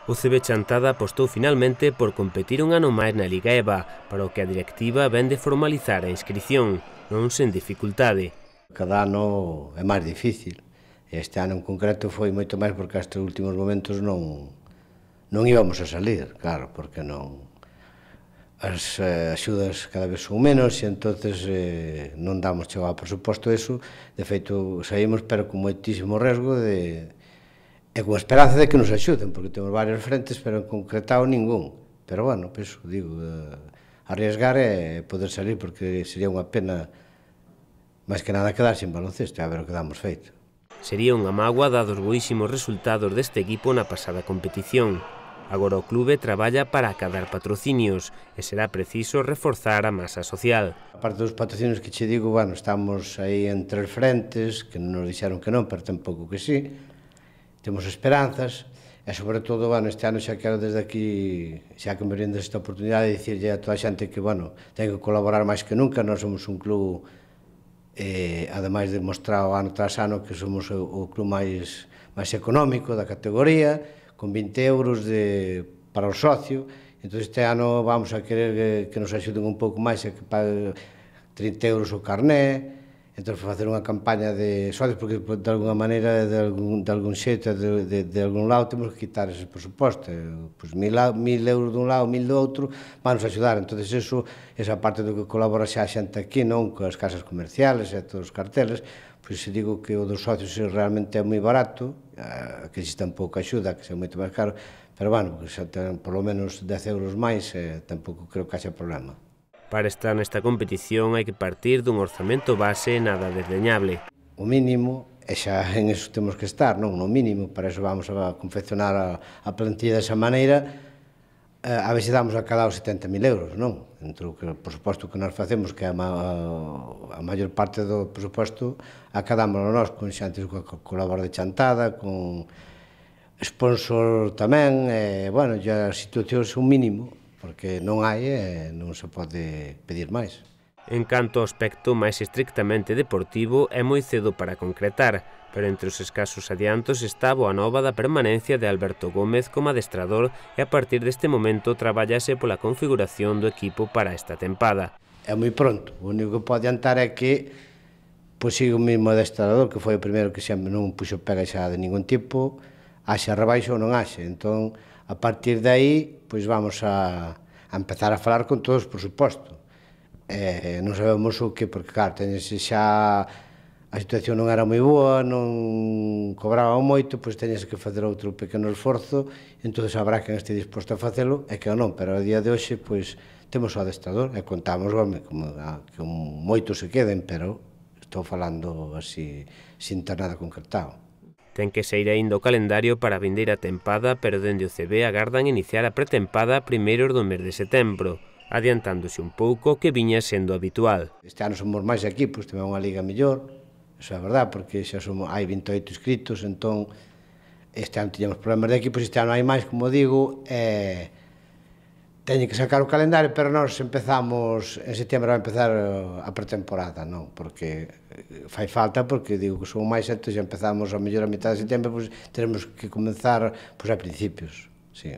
O CB Chantada apostou finalmente por competir un ano máis na Liga EVA, para o que a directiva ven de formalizar a inscrición, non sen dificultade. Cada ano é máis difícil. Este ano en concreto foi moito máis porque hasta os últimos momentos non íbamos a salir, claro, porque non as axudas cada vez son menos e entonces non damos chegado ao presuposto eso. De feito, saímos pero con moitísimo riesgo e con esperanza de que nos axuden, porque temos varios frentes, pero en concretado ningún. Pero, bueno, penso, digo, arriesgar e poder salir, porque sería unha pena, máis que nada, quedar sin baloncesto, a ver o que damos feito. Sería unha mágoa dados os boísimos resultados deste equipo na pasada competición. Agora o clube traballa para acadar patrocinios e será preciso reforzar a masa social. A parte dos patrocinios que che digo, bueno, estamos aí en 3 frentes, que non nos dixeron que non, pero tampouco que sí. Temos esperanzas e, sobre todo, bueno, este ano xa quero desde aquí, xa que me brindes esta oportunidade, de dicirlle a toda a xente que, bueno, ten que colaborar máis que nunca. Nós somos un club, ademais de mostrar ano tras ano que somos o club máis económico da categoría, con 20 euros para o socio. Entón, este ano vamos a querer que nos axuden un pouco máis e que pague 30 euros o carné. Entón, facer unha campaña de socios, porque de alguna maneira, de algún xeito, de algún lado, temos que quitar ese presuposto. Pois 1000 euros dun lado, 1000 do outro, van nos axudar. Entón, esa parte do que colabora xa a xente aquí, non, coas casas comerciales e todos os carteles, pois se digo que o dos socios realmente é moi barato, que existe un pouco axuda, que sea moito máis caro, pero, bueno, xa ten por lo menos 10 euros máis, tampouco creo que haxa problema. Para estar nesta competición hai que partir dun orzamento base nada desdeñable. O mínimo, e xa en eso temos que estar, non? No mínimo, para eso vamos a confeccionar a plantilla desa maneira, a ver se damos a cada os 70.000 euros, non? Entre o que, por suposto, que nós facemos, que a maior parte do presuposto acadámoslo nós, con xantes que colabora de Chantada, con sponsor tamén, e, bueno, a situación é un mínimo, porque non hai e non se pode pedir máis. En canto ao aspecto máis estrictamente deportivo, é moi cedo para concretar, pero entre os escasos adiantos está a boa nova da permanencia de Alberto Gómez como adestrador e a partir deste momento traballase pola configuración do equipo para esta tempada. É moi pronto, o único que pode adiantar é que pois siga o mesmo adestrador, que foi o primeiro que sempre non puxo pega xa de ningún tipo, haxa rebaixo ou non haxa. Entón, a partir de aí, pois vamos a empezar a falar con todos, por suposto. Non sabemos o que, porque, claro, xa a situación non era moi boa, non cobraba moito, pois teñes que fazer outro pequeno esforzo, entón habrá quen este disposto a facelo e que non, pero a día de hoxe, pois, temos o adestrador e contamos, que moitos se queden, pero estou falando así, sin ter nada concretado. Ten que sair aínda o calendario para a vindeira tempada, pero dende o CB agardan iniciar a pretempada a primeiros do mes de setembro, adiantándose un pouco que viña sendo habitual. Este ano somos máis equipos, temos unha liga mellor, iso é verdade, porque xa hai 28 inscritos, entón este ano tiñamos problemas de equipos, este ano hai máis, como digo, teñen que sacar o calendario, pero nós empezamos, en setembro vai empezar a pretemporada, non? Porque fai falta, porque digo que son máis, entón xa empezamos a mellor a mitad de setembro, pois teremos que comenzar a principios, sí.